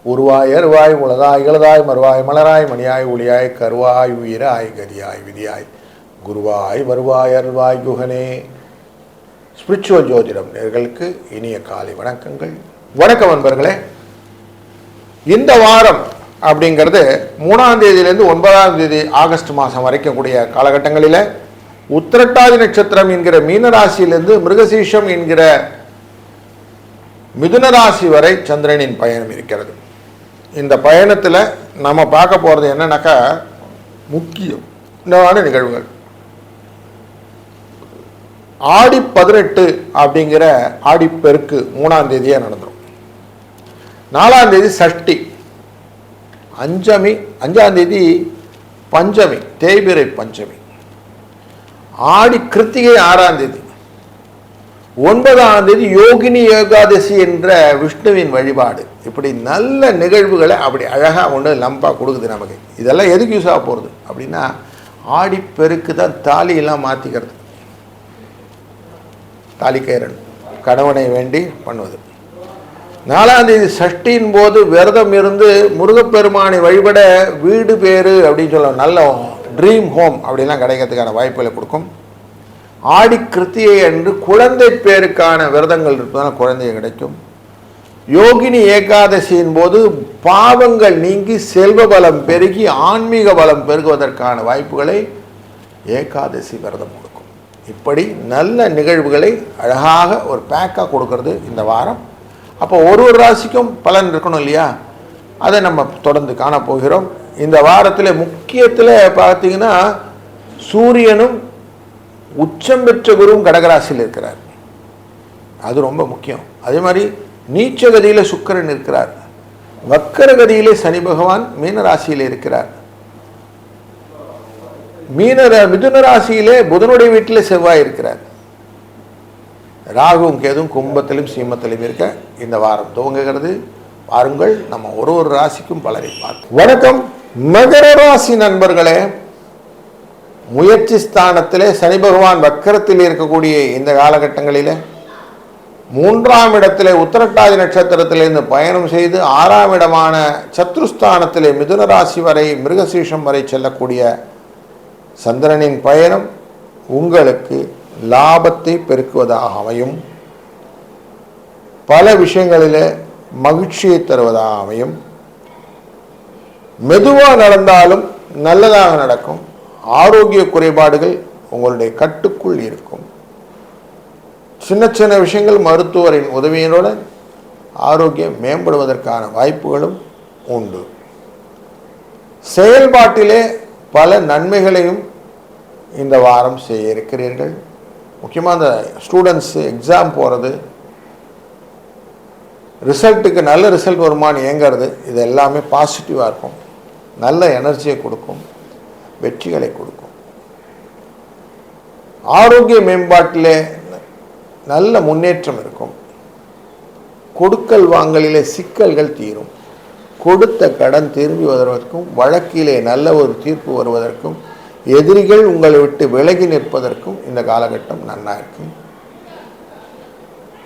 உருவாய் அருவாய் உலதாய் இளதாய் மறுவாய் மலராய் மணியாய் ஒளியாய் கருவாய் உயிராய் கதியாய் விதியாய் குருவாய் வருவாய் அருள்வாய் குகனே. ஸ்பிரிச்சுவல் ஜோதிடம் நேயர்களுக்கு இனிய காலை வணக்கங்கள். வணக்கம் நண்பர்களே. இந்த வாரம் அப்படிங்கிறது 3ஆம் தேதியிலிருந்து 9ஆம் தேதி ஆகஸ்ட் மாதம் வரைக்கும் கூடிய காலகட்டங்களில் உத்திரட்டாதி நட்சத்திரம் என்கிற மீனராசியிலிருந்து மிருகசீஷம் என்கிற மிதுன ராசி வரை சந்திரனின் பயணம் இருக்கிறது. இந்த பயணத்தில் நம்ம பார்க்க போகிறது என்னன்னாக்கா முக்கியமான நிகழ்வுகள். ஆடி 18 அப்படிங்கிற ஆடிப்பெருக்கு 3ஆம் தேதியே நடந்துடும். 4ஆம் தேதி சஷ்டி, 5ஆம் தேதி பஞ்சமி, தேய்பிறை பஞ்சமி, ஆடி கிருத்திகை 6ஆம் தேதி, 9ஆம் தேதி யோகினி ஏகாதசி என்ற விஷ்ணுவின் வழிபாடு. இப்படி நல்ல நிகழ்வுகளை அப்படி அழகாக கொண்டு லம்பாக கொடுக்குது நமக்கு. இதெல்லாம் எதுக்கு யூஸ் ஆக போகிறது அப்படின்னா, ஆடிப்பெருக்கு தான் தாலியெல்லாம் மாற்றிக்கிறது. தாலிக்கயிறன் கணவனை வேண்டி பண்ணுவது. 4ஆம் தேதி சஷ்டியின் போது விரதம் இருந்து முருகப்பெருமானை வழிபட வீடு பேரு அப்படின்னு சொல்ல நல்ல ட்ரீம் ஹோம் அப்படிலாம் கிடைக்கிறதுக்கான வாய்ப்புகளை கொடுக்கும். ஆடி கிருத்திகை அன்று குழந்தை பேருக்கான விரதங்கள் இருப்பதால் குழந்தை கிடைக்கும். யோகினி ஏகாதசியின் போது பாவங்கள் நீங்கி செல்வ பலம் பெருகி ஆன்மீக பலம் பெருகுவதற்கான வாய்ப்புகளை ஏகாதசி விரதம் கொடுக்கும். இப்படி நல்ல நிகழ்வுகளை அழகாக ஒரு பேக்காக கொடுக்கறது இந்த வாரம். அப்போ ஒரு ராசிக்கும் பலன் இருக்கணும் இல்லையா? அதை நம்ம தொடர்ந்து காணப்போகிறோம். இந்த வாரத்தில் முக்கியத்தில் பார்த்தீங்கன்னா சூரியனும் உச்சம் பெற்ற குருவும் கடகராசியில் இருக்கிறார். அது ரொம்ப முக்கியம். அதே மாதிரி நீச்சகதியில் சுக்கிரன் இருக்கிறார். வக்கரகதியிலே சனி பகவான் மீனராசியில் இருக்கிறார். மிதுன ராசியிலே புதனுடைய வீட்டில் செவ்வாய் இருக்கிறார். ராகுவும் கேதுவும் கும்பத்திலும் சீமத்திலும் இருக்க இந்த வாரம் துவங்குகிறது. வாருங்கள் நம்ம ஒரு ராசிக்கும் பலரை பார்ப்போம். வணக்கம் மகர ராசி நண்பர்களே. முயற்சி ஸ்தானத்திலே சனி பகவான் வக்கரத்தில் இருக்கக்கூடிய இந்த காலகட்டங்களில் 3ஆம் இடத்திலே உத்திரட்டாதி நட்சத்திரத்திலிருந்து பயணம் செய்து 6ஆம் இடமான சத்ருஸ்தானத்திலே மிதுன ராசி வரை மிருகசீஷம் வரை செல்லக்கூடிய சந்திரனின் பயணம் உங்களுக்கு லாபத்தை பெருக்குவதாக அமையும். பல விஷயங்களில் மகிழ்ச்சியை தருவதாக அமையும். மெதுவாக நடந்தாலும் நல்லதாக நடக்கும். ஆரோக்கிய குறைபாடுகள் உங்களுடைய கட்டுக்குள் இருக்கும். சின்ன சின்ன விஷயங்கள் மருத்துவரின் உதவியினுடன் ஆரோக்கியம் மேம்படுவதற்கான வாய்ப்புகளும் உண்டு. செயல்பாட்டிலே பல நன்மைகளையும் இந்த வாரம் செய்ய இருக்கிறீர்கள். முக்கியமாக அந்த ஸ்டூடெண்ட்ஸு எக்ஸாம் போகிறது, ரிசல்ட்டுக்கு நல்ல ரிசல்ட் வருமானு ஏங்கிறது, இது எல்லாமே பாசிட்டிவாக இருக்கும். நல்ல எனர்ஜியை கொடுக்கும், வெற்றிகளை கொடுக்கும். ஆரோக்கிய மேம்பாட்டிலே நல்ல முன்னேற்றம் இருக்கும். கொடுக்கல் வாங்கலிலே சிக்கல்கள் தீரும். கொடுத்த கடன் திரும்பி வருவதற்கும் வழக்கிலே நல்ல ஒரு தீர்ப்பு வருவதற்கும் எதிரிகள் உங்களை விட்டு விலகி நிற்பதற்கும் இந்த காலகட்டம் நன்னா இருக்கும்.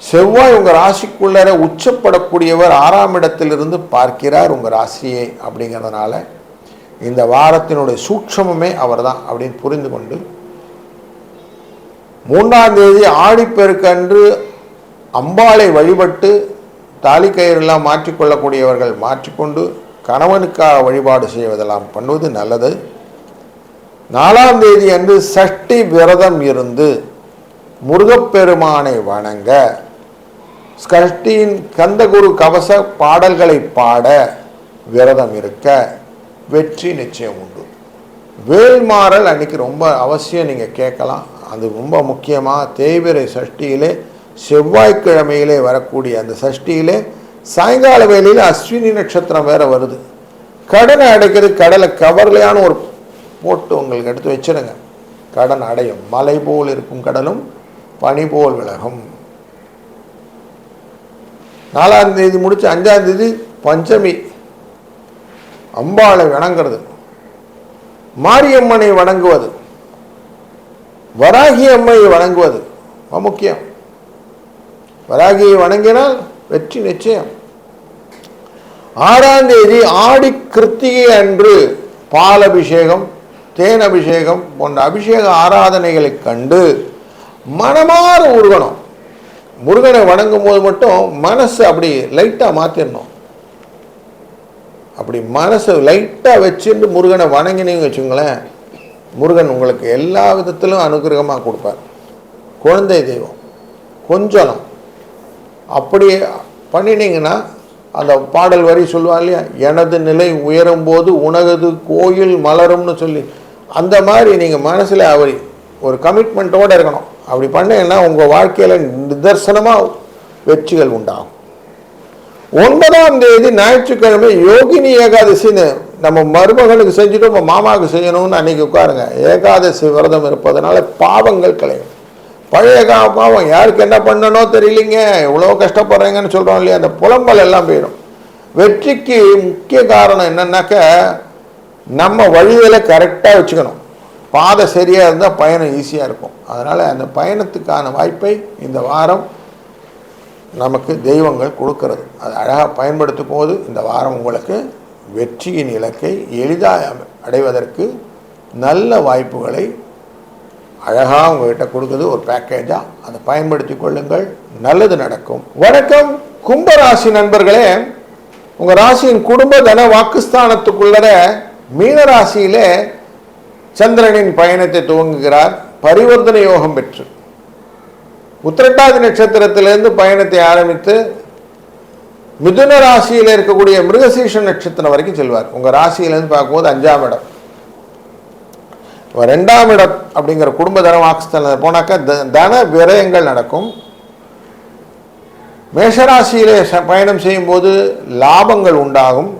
செவ்வாய் உங்கள் ராசிக்குள்ளர உச்சப்படக்கூடியவர் 6ஆம் இடத்திலிருந்து பார்க்கிறார் உங்கள் ராசியை. அப்படிங்கிறதுனால இந்த வாரத்தினுடைய சூட்சமுமே அவர் தான் அப்படின்னு புரிந்து கொண்டு 3ஆம் தேதி ஆடிப்பெருக்கன்று அம்பாளை வழிபட்டு தாலிக்கயிறெல்லாம் மாற்றிக்கொள்ளக்கூடியவர்கள் மாற்றிக்கொண்டு கணவனுக்காக வழிபாடு செய்வதெல்லாம் பண்ணுவது நல்லது. 4ஆம் தேதி அன்று சஷ்டி விரதம் இருந்து முருகப்பெருமானை வணங்க, சஷ்டியின் கந்தகுரு கவச பாடல்களை பாட விரதம் இருக்க வெற்றி நிச்சயம் உண்டு. வேல்மாறல் அன்னைக்கு ரொம்ப அவசியம் நீங்கள் கேட்கலாம். அது ரொம்ப முக்கியமாக தேய்பிறை சஷ்டியிலே செவ்வாய்க்கிழமையிலே வரக்கூடிய அந்த சஷ்டியிலே சாயங்கால வேளையில் அஸ்வினி நட்சத்திரம் வேற வருது. கடனை அடைக்கிறது, கடலை கவர்லையான ஒரு போட்டு உங்களுக்கு எடுத்து வச்சிருங்க. கடன் அடையும். மலை போல் இருக்கும் கடலும் பனி போல் விலகும். 4ஆம் தேதி முடிச்சு 5ஆம் தேதி பஞ்சமி, அம்பாளை வணங்குறது, மாரியம்மனை வணங்குவது, வராகி அம்மையை வணங்குவது முக்கியம். வராகியை வணங்கினால் வெற்றி நிச்சயம். 6ஆம் தேதி ஆடி கிருத்திகை அன்று பால் அபிஷேகம், தேன் அபிஷேகம் போன்ற அபிஷேக ஆராதனைகளை கண்டு மனமாற உருகணும். முருகனை வணங்கும் போது மட்டும் மனசு அப்படி லைட்டாக மாற்றிடணும். அப்படி மனசை லைட்டாக வச்சுட்டு முருகனை வணங்கினீங்க வச்சுங்களேன், முருகன் உங்களுக்கு எல்லா விதத்திலும் அனுகிரகமாக கொடுப்பார். குழந்தை தெய்வம் கொஞ்சம் அப்படி பண்ணினீங்கன்னா அந்த பாடல் வரி சொல்லுவாங்க இல்லையா, எனது நிலை உயரும் போது உனது கோயில் மலரும்னு சொல்லி, அந்த மாதிரி நீங்கள் மனசில் அவர் ஒரு கமிட்மெண்ட்டோடு இருக்கணும். அப்படி பண்ணீங்கன்னா உங்கள் வாழ்க்கையில் நிதர்சனமாக வெற்றிகள் உண்டாகும். 9ஆம் தேதி ஞாயிற்றுக்கிழமை யோகினி ஏகாதசின்னு நம்ம மருமகனுக்கு செஞ்சுட்டு நம்ம மாமாவுக்கு செய்யணும்னு அன்றைக்கி உட்காருங்க. ஏகாதசி விரதம் இருப்பதனால பாவங்கள் களையும். பழைய பாவம் யாருக்கு என்ன பண்ணனோ தெரியலிங்க, எவ்வளோ கஷ்டப்படுறீங்கன்னு சொல்கிறோம் இல்லையா, அந்த புலம்பல் எல்லாம் போயிடும். வெற்றிக்கு முக்கிய காரணம் என்னன்னாக்க நம்ம வழிகளை கரெக்டாக வச்சுக்கணும். பாதை சரியாக இருந்தால் பயணம் ஈஸியாக இருக்கும். அதனால் அந்த பயணத்துக்கான வாய்ப்பை இந்த வாரம் நமக்கு தெய்வங்கள் கொடுக்கறது. அது அழகாக பயன்படுத்தும் போது இந்த வாரம் உங்களுக்கு வெற்றியின் இலக்கை எளிதாக அடைவதற்கு நல்ல வாய்ப்புகளை அழகாக உங்கள்கிட்ட கொடுக்குது ஒரு பேக்கேஜாக. அதை பயன்படுத்தி கொள்ளுங்கள், நல்லது நடக்கும். வணக்கம் கும்பராசி நண்பர்களே. உங்கள் ராசியின் குடும்ப தன வாக்குஸ்தானத்துக்குள்ளர மீனராசியிலே சந்திரனின் பயணத்தை துவங்குகிறார். பரிவர்த்தனை யோகம் பெற்று உத்திரட்டாதி நட்சத்திரத்திலிருந்து பயணத்தை ஆரம்பித்து மிதுன ராசியில் இருக்கக்கூடிய மிருகசீஷ நட்சத்திரம் வரைக்கும் செல்வார். உங்கள் ராசியிலேருந்து பார்க்கும்போது 5ஆம் இடம், 2ஆம் இடம் அப்படிங்கிற குடும்ப தன வாக்குஸ்தானம் போனாக்கா தன விரயங்கள் நடக்கும். மேஷராசியிலே பயணம் செய்யும்போது லாபங்கள் உண்டாகும்.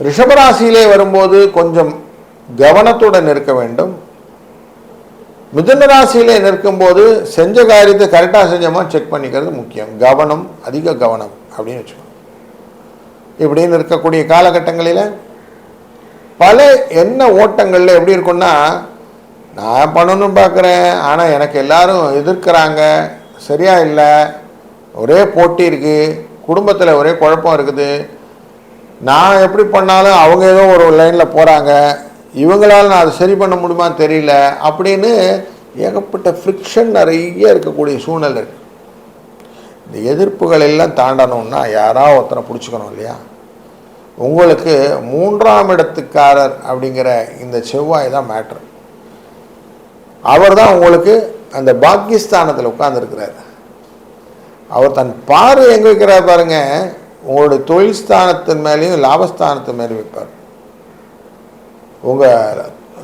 ரிஷபராசியிலே வரும்போது கொஞ்சம் கவனத்துடன் இருக்க வேண்டும். மிதுன ராசியிலே நிற்கும்போது செஞ்ச காரியத்தை கரெக்டாக செஞ்சோமா செக் பண்ணிக்கிறது முக்கியம். கவனம், அதிக கவனம் அப்படின்னு வச்சுக்கோங்க. இப்படின்னு இருக்கக்கூடிய காலகட்டங்களில் பல எண்ண ஓட்டங்களில் எப்படி இருக்குன்னா, நான் பண்ணணும்னு பார்க்குறேன், ஆனால் எனக்கு எல்லாரும் எதிர்க்கிறாங்க, சரியா இல்லை, ஒரே போட்டி இருக்குது, குடும்பத்தில் ஒரே குழப்பம் இருக்குது, நான் எப்படி பண்ணாலும் அவங்க ஏதோ ஒரு லைனில் போகிறாங்க, இவங்களால் நான் அதை சரி பண்ண முடியுமான்னு தெரியல அப்படின்னு ஏகப்பட்ட ஃப்ரிக்ஷன் நிறைய இருக்கக்கூடிய சூழ்நிலை இருக்குது. இந்த எதிர்ப்புகள் எல்லாம் தாண்டணும்னா யாராவது ஒருத்தரை பிடிச்சிக்கணும் இல்லையா. உங்களுக்கு 3ஆம் இடத்துக்காரர் அப்படிங்கிற இந்த செவ்வாய் தான் மேட்ரு. அவர் தான் உங்களுக்கு அந்த பாக்கியஸ்தானத்தில் உட்கார்ந்துருக்கிறார். அவர் தன் பார்வை எங்கே வைக்கிறார் பாருங்க, உங்களுடைய தொழில் ஸ்தானத்தின் மேலேயும் லாபஸ்தானத்தின் மேலேயும் வைப்பார். உங்கள்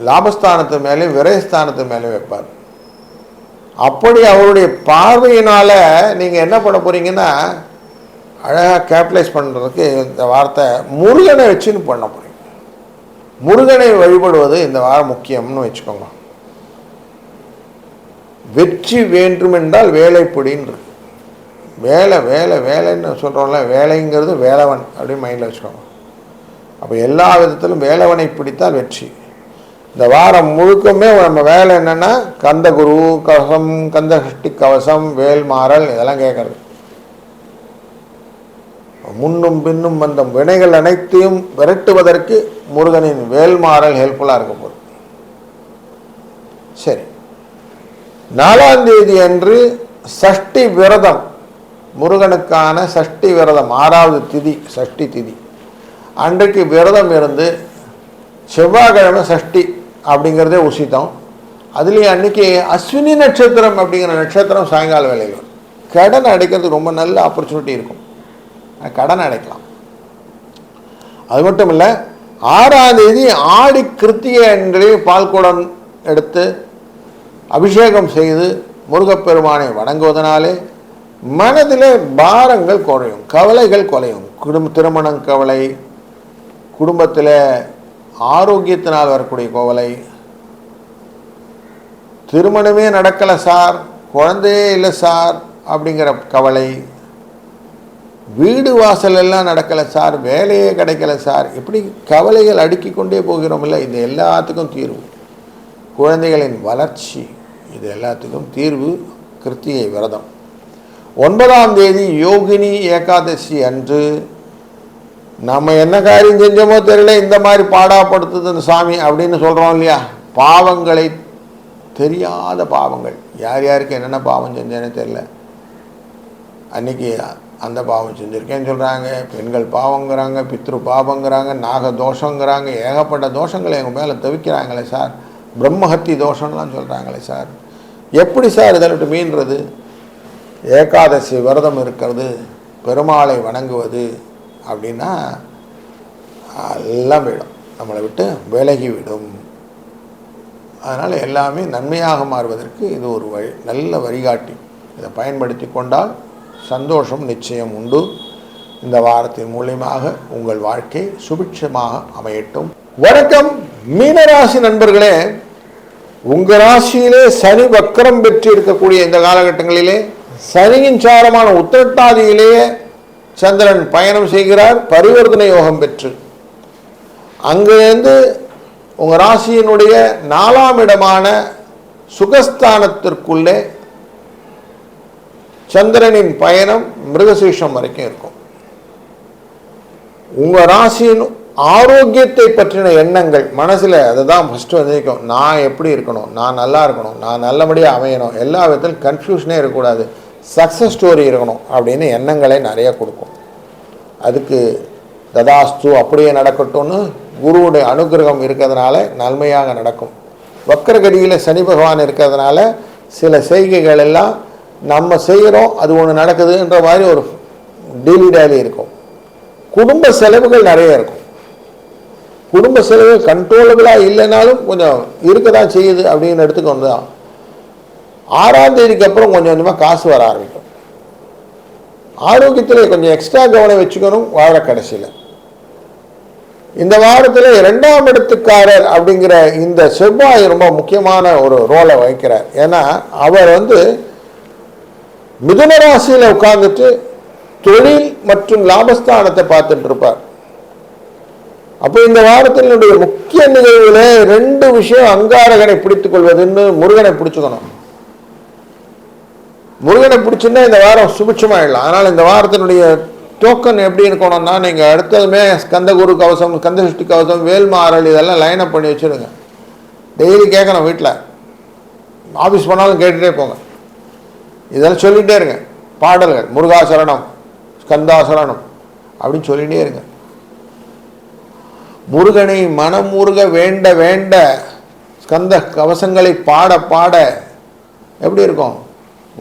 லாபஸ்தானத்து மேலேயும் விரயஸ்தானத்து மேலேயும் வைப்பார். அப்படி அவருடைய பார்வையினால் நீங்கள் என்ன பண்ண போகிறீங்கன்னா, அழகாக கேபிட்டலைஸ் பண்ணுறதுக்கு இந்த வார்த்தை முருகனை வச்சுன்னு பண்ண போகிறீங்க. முருகனை வழிபடுவது இந்த வாரம் முக்கியம்னு வச்சுக்கோங்க. வெற்றி வேண்டுமென்றால் வேலைப்படின்னு இருக்கு. வேலை வேலை வேலைன்னு சொல்கிறோம்ல, வேலைங்கிறது வேலவன் அப்படின்னு மைண்டில் வச்சுக்கோங்க. அப்போ எல்லா விதத்திலும் வேலவனை பிடித்தால் வெற்றி. இந்த வாரம் முழுக்கமே நம்ம வேலை என்னென்னா கந்தகுரு கவசம், கந்தசஷ்டி கவசம், வேல்மாறல் இதெல்லாம் கேட்கறது. முன்னும் பின்னும் வந்த வினைகள் அனைத்தையும் விரட்டுவதற்கு முருகனின் வேல்மாறல் ஹெல்ப்ஃபுல்லாக இருக்க போகுது. சரி, 4ஆம் தேதி அன்று சஷ்டி விரதம், முருகனுக்கான சஷ்டி விரதம் 6வது திதி, சஷ்டி திதி அன்றைக்கு விரதம் இருந்து செவ்வாய்க்கிழமை சஷ்டி அப்படிங்கிறதே உசித்தம். அதுலேயும் அன்றைக்கி அஸ்வினி நட்சத்திரம் அப்படிங்கிற நட்சத்திரம் சாயங்கால வேலையில் வரும். கடன் அடைக்கிறதுக்கு ரொம்ப நல்ல ஆப்பர்ச்சுனிட்டி இருக்கும், கடன் அடைக்கலாம். அது மட்டும் இல்லை, 6ஆம் தேதி ஆடி கிருத்திகை அன்றே பால்குடம் எடுத்து அபிஷேகம் செய்து முருகப்பெருமானை வணங்குவதனாலே மனதில் பாரங்கள் குறையும், கவலைகள் குறையும். திருமணம் கவலை, குடும்பத்தில் ஆரோக்கியத்தினால் வரக்கூடிய கவலை, திருமணமே நடக்கலை சார், குழந்தையே இல்லை சார் அப்படிங்கிற கவலை, வீடு வாசல் எல்லாம் நடக்கலை சார், வேலையே கிடைக்கல சார், இப்படி கவலைகள் அடுக்கி கொண்டே போகிறோம் இல்லை. இது எல்லாத்துக்கும் தீர்வு குழந்தைகளின் வளர்ச்சி, இது எல்லாத்துக்கும் தீர்வு கிருத்திகை விரதம். 9ஆம் தேதி யோகினி ஏகாதசி அன்று நம்ம என்ன காரியம் செஞ்சோமோ தெரியல, இந்த மாதிரி பாடாப்படுத்துது இந்த சாமி அப்படின்னு சொல்கிறோம் இல்லையா. பாவங்களை, தெரியாத பாவங்கள், யார் யாருக்கு என்னென்ன பாவம் செஞ்சேன்னு தெரியல, அன்றைக்கி அந்த பாவம் செஞ்சுருக்கேன்னு சொல்கிறாங்க, பெண்கள் பாவங்கிறாங்க, பித்ரு பாவங்கிறாங்க, நாக தோஷங்கிறாங்க, ஏகப்பட்ட தோஷங்களை எங்கள் மேலே தவிக்கிறாங்களே சார், பிரம்மஹத்தி தோஷம்லாம் சொல்கிறாங்களே சார். எப்படி சார் இதை விட்டு மீன்றது? ஏகாதசி விரதம் இருக்கிறது, பெருமாளை வணங்குவது அப்படின்னா எல்லாம் விடும், நம்மளை விட்டு விலகிவிடும். அதனால் எல்லாமே நன்மையாக மாறுவதற்கு இது ஒரு வழி, நல்ல வழிகாட்டி. இதை பயன்படுத்தி கொண்டால் சந்தோஷம் நிச்சயம் உண்டு. இந்த வாரத்தின் மூலியமாக உங்கள் வாழ்க்கை சுபிட்சமாக அமையட்டும். வணக்கம் மீனராசி நண்பர்களே. உங்கள் ராசியிலே சனி வக்கரம் பெற்று இருக்கக்கூடிய இந்த காலகட்டங்களிலே சனியின் சாரமான உத்திரட்டாதியிலேயே சந்திரன் பயணம் செய்கிறார், பரிவர்த்தனை யோகம் பெற்று. அங்கிருந்து உங்கள் ராசியினுடைய 4ஆம் இடமான சுகஸ்தானத்திற்குள்ளே சந்திரனின் பயணம் மிருகசீஷம் வரைக்கும் இருக்கும். உங்கள் ராசியின் ஆரோக்கியத்தை பற்றின எண்ணங்கள் மனசில் அதுதான் ஃபஸ்ட்டு வந்திருக்கும். நான் எப்படி இருக்கணும், நான் நல்லா இருக்கணும், நான் நல்லபடியாக அமையணும், எல்லா விதத்திலும் கன்ஃபியூஷனே இருக்கக்கூடாது, சக்ஸஸ் ஸ்டோரி இருக்கணும் அப்படின்னு எண்ணங்களை நிறைய கொடுக்கும். அதுக்கு ததாஸ்து அப்படியே நடக்கட்டும்னு குருவுடைய அனுகிரகம் இருக்கிறதுனால நன்மையாக நடக்கும். வக்கரகதியில் சனி பகவான் இருக்கிறதுனால சில செய்கைகள் எல்லாம் நம்ம செய்கிறோம், அது ஒன்று நடக்குதுன்ற மாதிரி ஒரு டெய்லி டேலி இருக்கும். குடும்ப செலவுகள் நிறைய இருக்கும். குடும்ப செலவுகள் கண்ட்ரோலபிளாக இல்லைனாலும் கொஞ்சம் இருக்க தான் செய்யுது அப்படின்னு எடுத்துக்கொண்டு தான் 6ஆம் தேதிக்கு அப்புறம் கொஞ்சம் கொஞ்சமாக காசு வர ஆரம்பிக்கும். ஆரோக்கியத்தில் கொஞ்சம் எக்ஸ்ட்ரா கவனம் வச்சுக்கணும் வார கடைசியில். இந்த வாரத்தில் 2ஆம் இடத்துக்காரர் அப்படிங்கிற இந்த செவ்வாய் ரொம்ப முக்கியமான ஒரு ரோலை வகிக்கிறார். ஏன்னா அவர் மிதுன ராசியில் உட்கார்ந்துட்டு தொழில் மற்றும் லாபஸ்தானத்தை பார்த்துட்டு இருப்பார். அப்போ இந்த வாரத்தினுடைய முக்கிய நிகழ்வுல 2 விஷயம் அங்காரகனை பிடித்துக் கொள்வதுன்னு முருகனை பிடிச்சுக்கணும். முருகனை பிடிச்சுன்னா இந்த வாரம் சுபிட்சமாயிடலாம். அதனால் இந்த வாரத்தினுடைய டோக்கன் எப்படி இருக்கணும்னா, நீங்கள் அடுத்ததுமே ஸ்கந்தகுரு கவசம், ஸ்கந்தசஷ்டி கவசம், வேல்மாறல் இதெல்லாம் லைனப் பண்ணி வச்சுருங்க. டெய்லி கேட்கணும், வீட்டில் ஆஃபீஸ் போனாலும் கேட்டுகிட்டே போங்க. இதெல்லாம் சொல்லிகிட்டே இருங்க. பாடல்கள் முருகாசரணம், ஸ்கந்தாசரணம் அப்படின்னு சொல்லிகிட்டே இருங்க. முருகனை மனமுருக வேண்ட வேண்ட ஸ்கந்த கவசங்களை பாட பாட எப்படி இருக்கும்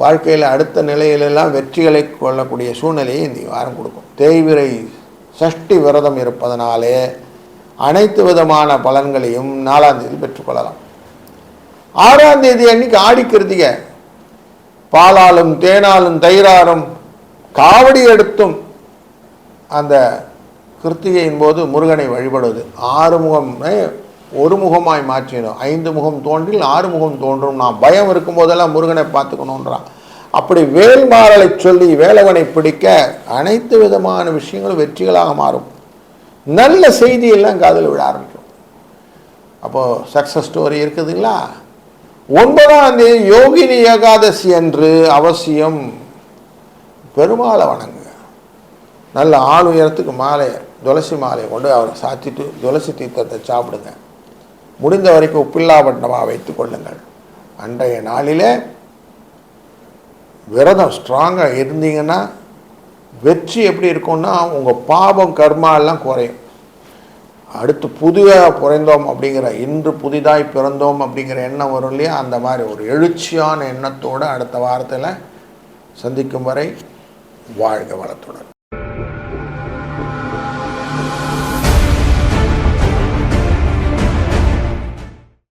வாழ்க்கையில், அடுத்த நிலையிலெல்லாம் வெற்றிகளை கொள்ளக்கூடிய சூழ்நிலையை இந்த வாரம் கொடுக்கும். தேய்விரை சஷ்டி விரதம் இருப்பதனாலே அனைத்து விதமான பலன்களையும் 4ஆம் தேதி பெற்றுக்கொள்ளலாம். 6ஆம் தேதி அன்னைக்கு ஆடி கிருத்திகை, பாலாலும் தேனாலும் தயிராலும் காவடி எடுத்தும் அந்த கிருத்திகையின் போது முருகனை வழிபடுவது. 6 முகமே ஒரு முகமாய் மாற்றினோம், 5 முகம் தோன்றில் 6 முகம் தோன்றும். நான் பயம் இருக்கும் போதெல்லாம் முருகனை பார்த்துக்கணுன்றான். அப்படி வேல்மாறலை சொல்லி வேலவனை பிடிக்க அனைத்து விதமான விஷயங்களும் வெற்றிகளாக மாறும். நல்ல செய்தியெல்லாம் காதில் விட ஆரம்பிக்கும். அப்போது சக்ஸஸ் ஸ்டோரி இருக்குதுங்களா. 9ஆம் தேதி யோகினி ஏகாதசி அன்று அவசியம் பெருமாளை வணங்குங்க. நல்ல ஆள் உயரத்துக்கு மாலை, துளசி மாலையை கொண்டு அவரை சாத்திட்டு துளசி தீர்த்தத்தை சாப்பிடுங்க. முடிந்த வரைக்கும் உப்பில்லாவட்டமாக வைத்து கொள்ளுங்கள். அன்றைய நாளில் விரதம் ஸ்ட்ராங்காக இருந்தீங்கன்னா வெற்றி எப்படி இருக்கும்னா, உங்கள் பாவம் கர்மா எல்லாம் குறையும். அடுத்து புதிதாக பிறந்தோம் அப்படிங்கிற, இன்று புதிதாய் பிறந்தோம் அப்படிங்கிற எண்ணம் வரும் இல்லையா, அந்த மாதிரி ஒரு எழுச்சியான எண்ணத்தோடு அடுத்த வாரத்தில் சந்திக்கும் வரை வாழ்க வளத்துடன்.